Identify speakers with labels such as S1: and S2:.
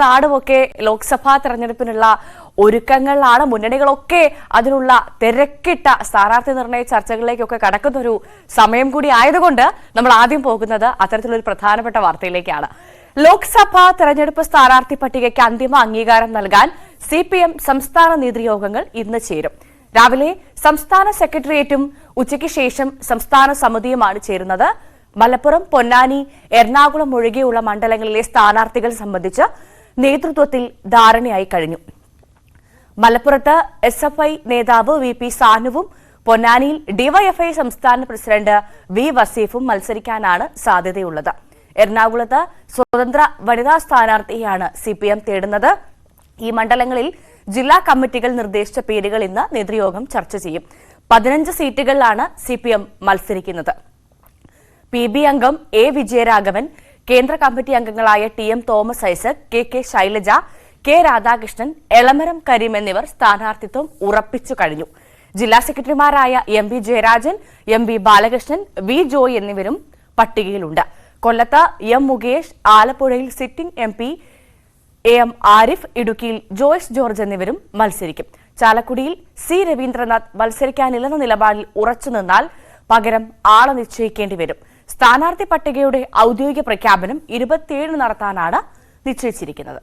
S1: നാടുമൊക്കെ ലോക്സഭാ തെരഞ്ഞെടുപ്പിനുള്ള ഒരുക്കങ്ങളിലാണ്. മുന്നണികളൊക്കെ അതിനുള്ള തിരക്കിട്ട സ്ഥാനാർത്ഥി നിർണയ ചർച്ചകളിലേക്കൊക്കെ കടക്കുന്ന ഒരു സമയം കൂടി ആയതുകൊണ്ട് നമ്മൾ ആദ്യം പോകുന്നത് അത്തരത്തിലൊരു പ്രധാനപ്പെട്ട വാർത്തയിലേക്കാണ്. ലോക്സഭാ തെരഞ്ഞെടുപ്പ് സ്ഥാനാർത്ഥി പട്ടികയ്ക്ക് അന്തിമ അംഗീകാരം നൽകാൻ CPM സംസ്ഥാന നേതൃയോഗങ്ങൾ ഇന്ന് ചേരും. രാവിലെ സംസ്ഥാന സെക്രട്ടേറിയറ്റും ഉച്ചയ്ക്ക് ശേഷം സംസ്ഥാന സമിതിയുമാണ് ചേരുന്നത്. മലപ്പുറം, പൊന്നാനി, എറണാകുളം ഒഴികെയുള്ള മണ്ഡലങ്ങളിലെ സ്ഥാനാർത്ഥികൾ സംബന്ധിച്ച് നേതൃത്വത്തിൽ ധാരണയായി കഴിഞ്ഞു. മലപ്പുറത്ത് SFI നേതാവ് VP സാനുവും പൊന്നാനിയിൽ DYFI സംസ്ഥാന പ്രസിഡന്റ് V വസീഫും മത്സരിക്കാനാണ് സാധ്യതയുള്ളത്. എറണാകുളത്ത് സ്വതന്ത്ര വനിതാ സ്ഥാനാർത്ഥിയാണ് CPM തേടുന്നത്. ഈ മണ്ഡലങ്ങളിൽ ജില്ലാ കമ്മിറ്റികൾ നിർദ്ദേശിച്ച പേരുകൾ ഇന്ന് നേതൃയോഗം ചർച്ച ചെയ്യും. 15 സീറ്റുകളിലാണ് CPM മത്സരിക്കുന്നത്. PB അംഗം A വിജയരാഘവൻ, കേന്ദ്ര കമ്മിറ്റി അംഗങ്ങളായ TM Thomas Isaac, KK Shailaja, K Radhakrishnan, Elamaram Kareem എന്നിവർ സ്ഥാനാർത്ഥിത്വം ഉറപ്പിച്ചു കഴിഞ്ഞു. ജില്ലാ സെക്രട്ടറിമാരായ MV Jayarajan, MV Balakrishnan, V Joy എന്നിവരും പട്ടികയിലുണ്ട്. കൊല്ലത്ത് M മുകേഷ്, ആലപ്പുഴയിൽ സിറ്റിംഗ് MP AM ആരിഫ്, ഇടുക്കിയിൽ ജോയ്സ് ജോർജ് എന്നിവരും മത്സരിക്കും. ചാലക്കുടിയിൽ C രവീന്ദ്രനാഥ് മത്സരിക്കാനില്ലെന്ന നിലപാടിൽ ഉറച്ചുനിന്നാൽ പകരം ആളെ നിശ്ചയിക്കേണ്ടി വരും. സ്ഥാനാർത്ഥി പട്ടികയുടെ ഔദ്യോഗിക പ്രഖ്യാപനം 27 നടത്താനാണ് നിശ്ചയിച്ചിരിക്കുന്നത്.